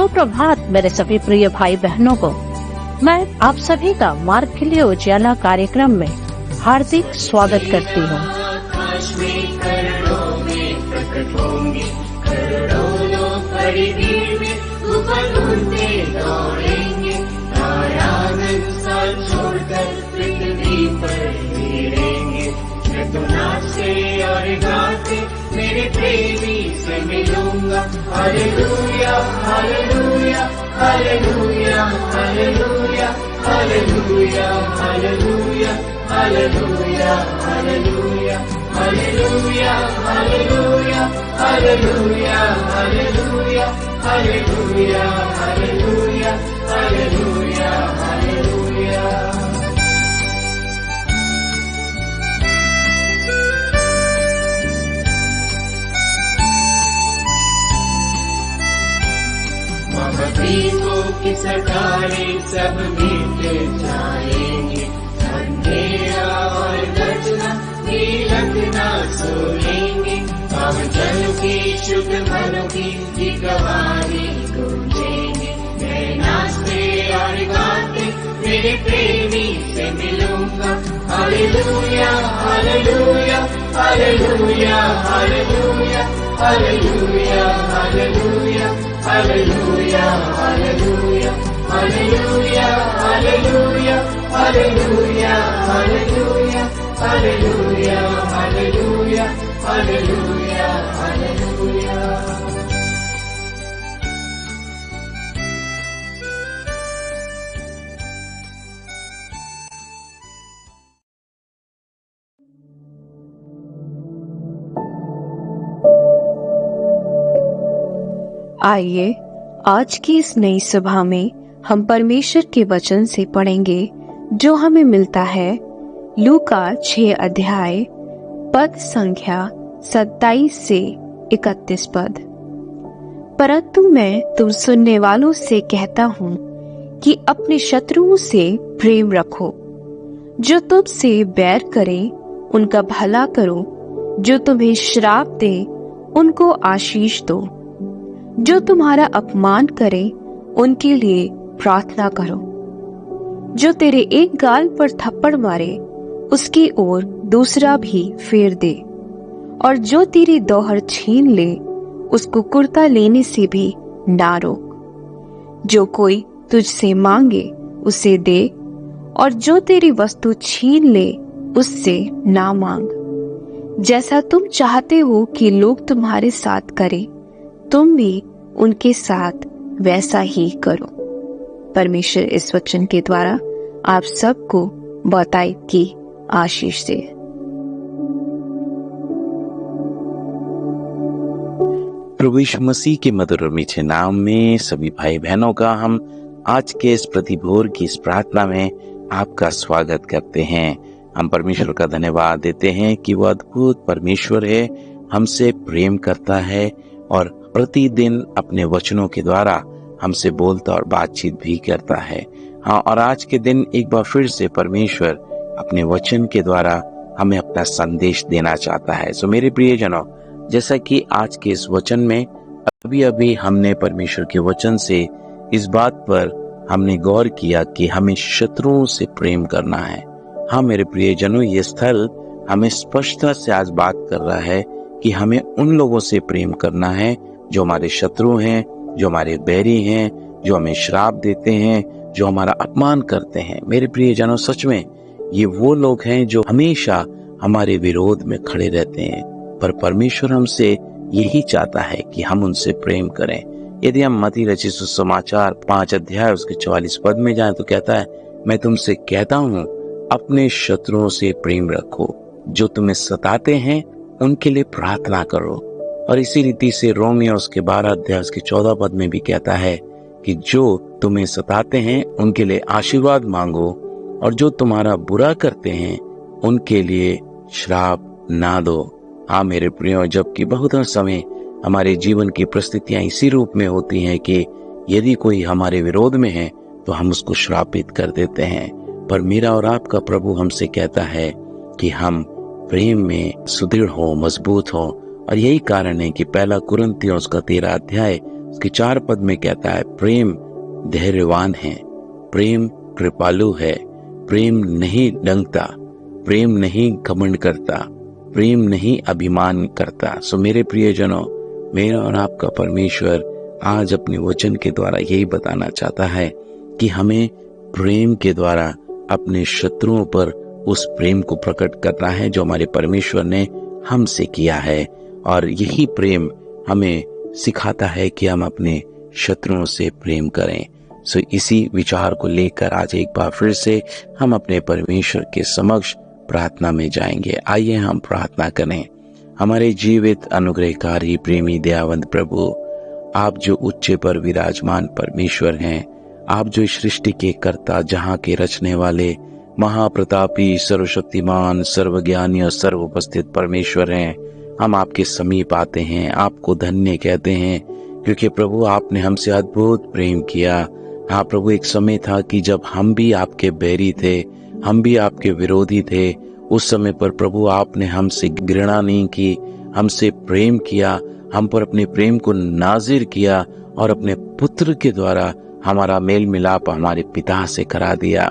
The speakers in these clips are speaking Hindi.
सुप्रभात मेरे सभी प्रिय भाई बहनों को। मैं आप सभी का मार्ग के लिए उजाला कार्यक्रम में हार्दिक स्वागत करती हूँ। मेरे प्रेमी से मिलूंगा। हालेलुया हालेलुया हालेलुया हालेलुया हालेलुया हालेलुया हालेलुया हालेलुया हालेलुया हालेलुया हालेलुया हालेलुया हालेलुया हालेलुया हालेलुया हालेलुया। महादीपों की सरकारें सब मिट जाएंगे, अंधेरा और गर्जना नीलक ना सोएंगे। पावजन की शुद्ध मनों की गवाही गूंजेंगे। मैं नाचते और गाते मेरे प्रेमी से मिलूंगा। हालेलुया हालेलुया हालेलुया हालेलुया हालेलुया हालेलुया हालेलुया हालेलुया हालेलुया हालेलुया हालेलुया हालेलुया हालेलुया हालेलुया हालेलुया हालेलुया। आइए आज की इस नई सभा में हम परमेश्वर के वचन से पढ़ेंगे जो हमें मिलता है लूका 6 अध्याय पद संख्या 27 से 31 पद। परंतु मैं तुम सुनने वालों से कहता हूँ कि अपने शत्रुओं से प्रेम रखो, जो तुमसे बैर करे उनका भला करो, जो तुम्हें श्राप दे उनको आशीष दो, जो तुम्हारा अपमान करे उनके लिए प्रार्थना करो, जो तेरे एक गाल पर थप्पड़ मारे उसकी ओर दूसरा भी फेर दे, और जो तेरी दोहर छीन ले उसको कुर्ता लेने से भी ना रोक। जो कोई तुझसे मांगे उसे दे, और जो तेरी वस्तु छीन ले उससे ना मांग। जैसा तुम चाहते हो कि लोग तुम्हारे साथ करें, तुम भी उनके साथ वैसा ही करो। परमेश्वर इस वचन के द्वारा आप सबको बहुतायत की आशीष दे। प्रभु यीशु मसीह के मधुर और मीठे नाम में सभी भाई बहनों का हम आज के इस प्रतिभोर की इस प्रार्थना में आपका स्वागत करते हैं। हम परमेश्वर का धन्यवाद देते हैं कि वो अद्भुत परमेश्वर है, हमसे प्रेम करता है और प्रतिदिन अपने वचनों के द्वारा हमसे बोलता और बातचीत भी करता है। हाँ, और आज के दिन एक बार फिर से परमेश्वर अपने वचन के द्वारा हमें अपना संदेश देना चाहता है। सो मेरे प्रियजनों, जैसा कि आज के इस वचन में अभी हमने परमेश्वर के वचन से इस बात पर हमने गौर किया कि हमें शत्रुओं से प्रेम करना है। हाँ मेरे प्रियजनों, ये स्थल हमें स्पष्टता से आज बात कर रहा है कि हमें उन लोगों से प्रेम करना है जो हमारे शत्रु हैं, जो हमारे बैरी हैं, जो हमें श्राप देते हैं, जो हमारा अपमान करते हैं। मेरे प्रियजनों, सच में ये वो लोग हैं जो हमेशा हमारे विरोध में खड़े रहते हैं, पर परमेश्वर हमसे यही चाहता है कि हम उनसे प्रेम करें। यदि हम मत्ती रचित सुसमाचार 5 अध्याय उसके 44 पद में जाएं तो कहता है, मैं तुमसे कहता हूँ अपने शत्रुओं से प्रेम रखो, जो तुम्हें सताते हैं उनके लिए प्रार्थना करो। और इसी रीति से रोमियो उसके 12 अध्याय उसके 14 पद में भी कहता है कि जो तुम्हें सताते हैं उनके लिए आशीर्वाद मांगो, और जो तुम्हारा बुरा करते हैं उनके लिए श्राप ना दो। हाँ मेरे प्रियो, जबकि बहुत समय हमारे जीवन की परिस्थितियां इसी रूप में होती हैं कि यदि कोई हमारे विरोध में है तो हम उसको श्रापित कर देते हैं, पर मेरा और आपका प्रभु हमसे कहता है कि हम प्रेम में सुदृढ़ हो, मजबूत हो। और यही कारण है कि 1 कुरिन्थियों उसका 13 अध्याय उसके 4 पद में कहता है, प्रेम धैर्यवान है, प्रेम कृपालु है, प्रेम नहीं डंकता, प्रेम नहीं घमंड करता, प्रेम नहीं अभिमान करता। सो मेरे प्रियजनों, मेरा और आपका परमेश्वर आज अपने वचन के द्वारा यही बताना चाहता है कि हमें प्रेम के द्वारा अपने शत्रुओं पर उस प्रेम को प्रकट करना है जो हमारे परमेश्वर ने हमसे किया है, और यही प्रेम हमें सिखाता है कि हम अपने शत्रुओं से प्रेम करें। सो इसी विचार को लेकर आज एक बार फिर से हम अपने परमेश्वर के समक्ष प्रार्थना में जाएंगे। आइए हम प्रार्थना करें। हमारे जीवित अनुग्रहकारी प्रेमी दयावंत प्रभु, आप जो उच्च पर विराजमान परमेश्वर हैं, आप जो सृष्टि के कर्ता, जहां के रचने वाले, महाप्रतापी, सर्वशक्तिमान, सर्वज्ञानी और सर्वोपस्थित परमेश्वर हैं, हम आपके समीप आते हैं, आपको धन्य कहते हैं, क्योंकि प्रभु आपने हमसे अद्भुत प्रेम किया। हाँ प्रभु, एक समय था कि जब हम भी आपके बैरी थे, हम भी आपके विरोधी थे, उस समय पर प्रभु आपने हमसे घृणा नहीं की, हमसे प्रेम किया, हम पर अपने प्रेम को नाजिर किया और अपने पुत्र के द्वारा हमारा मेल मिलाप हमारे पिता से करा दिया।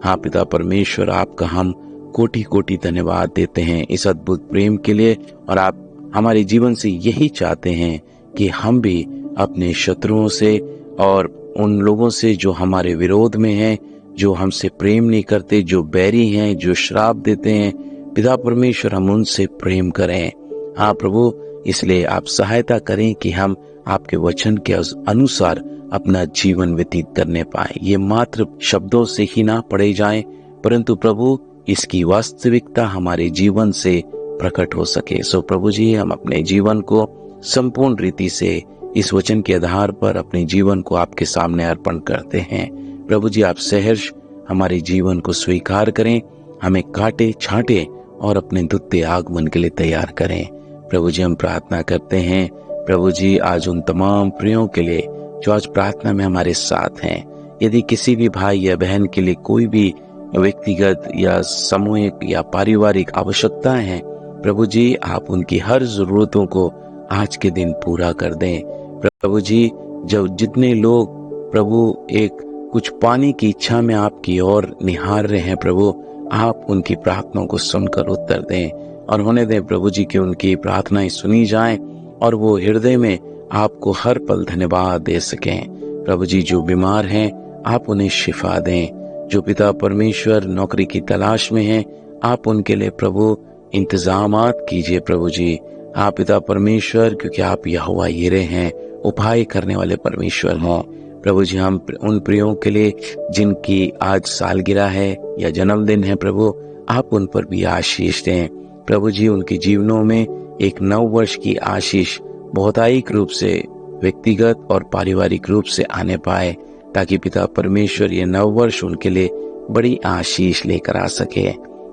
हाँ पिता परमेश्वर, आपका हम कोटि कोटि धन्यवाद देते हैं इस अद्भुत प्रेम के लिए, और आप हमारे जीवन से यही चाहते हैं कि हम भी अपने शत्रुओं से और उन लोगों से जो हमारे विरोध में हैं, जो हमसे प्रेम नहीं करते, जो बैरी हैं, जो श्राप देते हैं, पिता परमेश्वर हम उनसे प्रेम करें। हाँ प्रभु, इसलिए आप सहायता करें कि हम आपके वचन के अनुसार अपना जीवन व्यतीत करने पाए। ये मात्र शब्दों से ही ना पढ़े जाएं, परंतु प्रभु इसकी वास्तविकता हमारे जीवन से प्रकट हो सके। सो प्रभु जी, हम अपने जीवन को संपूर्ण रीति से इस वचन के आधार पर अपने जीवन को आपके सामने अर्पण करते हैं। प्रभु जी, आप सहर्ष हमारे जीवन को स्वीकार करें, हमें काटे छांटे और अपने दुत्ते आगमन के लिए तैयार करें। प्रभु जी, हम प्रार्थना करते हैं प्रभु जी आज उन तमाम प्रियों के लिए जो आज प्रार्थना में हमारे साथ हैं। यदि किसी भी भाई या बहन के लिए कोई भी व्यक्तिगत या सामूहिक या पारिवारिक आवश्यकताएं हैं, प्रभु जी आप उनकी हर जरूरतों को आज के दिन पूरा कर दें। प्रभु जी, जब जितने लोग प्रभु एक कुछ पाने की इच्छा में आपकी ओर निहार रहे हैं, प्रभु आप उनकी प्रार्थनाओं को सुनकर उत्तर दें और होने दें प्रभु जी कि उनकी प्रार्थनाएं सुनी जाएं और वो हृदय में आपको हर पल धन्यवाद दे सकें। प्रभु जी, जो बीमार हैं आप उन्हें शिफा दें, जो पिता परमेश्वर नौकरी की तलाश में हैं आप उनके लिए प्रभु इंतजामात कीजिए। प्रभु जी, आप पिता परमेश्वर, क्योंकि आप यहोवा यिरे हैं, उपाय करने वाले परमेश्वर हैं। प्रभु जी, हम उन प्रियों के लिए जिनकी आज सालगिरह है या जन्मदिन है, प्रभु आप उन पर भी आशीष दें। प्रभु जी, उनके जीवनों में एक नव वर्ष की आशीष बहुतायिक रूप से व्यक्तिगत और पारिवारिक रूप से आने पाए, ताकि पिता परमेश्वर ये नव वर्ष उनके लिए बड़ी आशीष लेकर आ सके।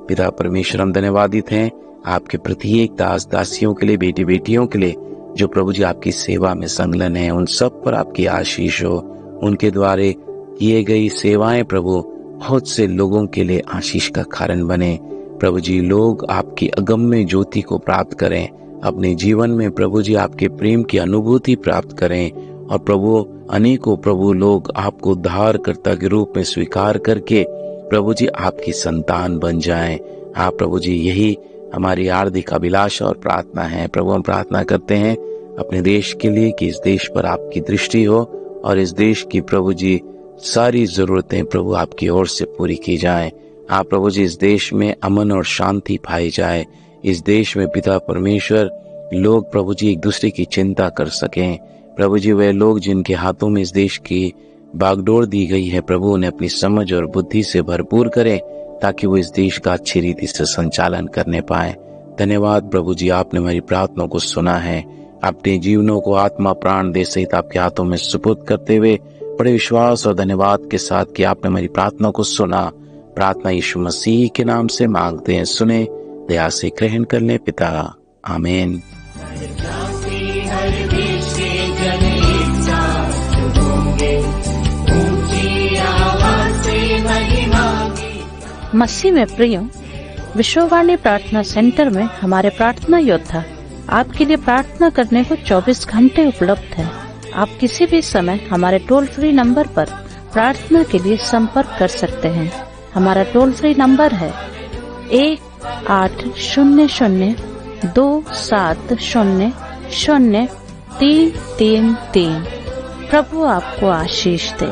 पिता परमेश्वर, हम धन्यवादित हैं आपके प्रत्येक दास दासियों के लिए, बेटी बेटियों के लिए जो प्रभु जी आपकी सेवा में संलग्न है, उन सब पर आपकी आशीष हो। उनके द्वारा किए गई सेवाएं प्रभु बहुत से लोगों के लिए आशीष का कारण बने। प्रभु जी, लोग आपकी अगम्य ज्योति को प्राप्त करें, अपने जीवन में प्रभु जी आपके प्रेम की अनुभूति प्राप्त करें, और प्रभु अनेकों प्रभु लोग आपको उद्धारकर्ता के रूप में स्वीकार करके प्रभु जी आपकी संतान बन जाएं। आप प्रभु जी, यही हमारी हार्दिक अभिलाषा और प्रार्थना है। प्रभु, हम प्रार्थना करते हैं अपने देश के लिए कि इस देश पर आपकी दृष्टि हो और इस देश की प्रभु जी सारी जरूरतें प्रभु आपकी ओर से पूरी की जाएं। आप प्रभु जी, इस देश में अमन और शांति पाई जाए। इस देश में पिता परमेश्वर लोग प्रभु जी एक दूसरे की चिंता कर सकें। प्रभु जी, वे लोग जिनके हाथों में इस देश की बागडोर दी गई है, प्रभु उन्हें अपनी समझ और बुद्धि से भरपूर करें, ताकि वो इस देश का अच्छी रीति से संचालन करने पाए। धन्यवाद प्रभु जी, आपने हमारी प्रार्थनाओं को सुना है। अपने जीवनों को आत्मा प्राण दे सहित आपके हाथों में सुपुर्द करते हुए बड़े विश्वास और धन्यवाद के साथ कि आपने हमारी प्रार्थना को सुना। प्रार्थना यीशु मसीह के नाम से मांगते हैं, सुने, दया से ग्रहण कर ले पिता, आमीन। मसीह में प्रिय, विश्ववाणी प्रार्थना सेंटर में हमारे प्रार्थना योद्धा आपके लिए प्रार्थना करने को 24 घंटे उपलब्ध है। आप किसी भी समय हमारे टोल फ्री नंबर पर प्रार्थना के लिए संपर्क कर सकते हैं। हमारा टोल फ्री नंबर है 1-800-270-0333। प्रभु आपको आशीष दे।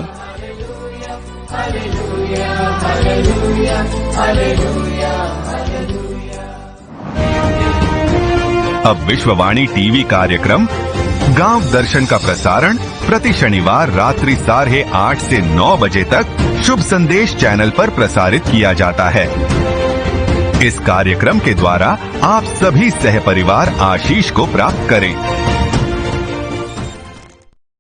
अब विश्ववाणी टीवी कार्यक्रम गांव दर्शन का प्रसारण प्रति शनिवार रात्रि 8:30 से 9 बजे तक शुभ संदेश चैनल पर प्रसारित किया जाता है। इस कार्यक्रम के द्वारा आप सभी सहपरिवार आशीष को प्राप्त करें।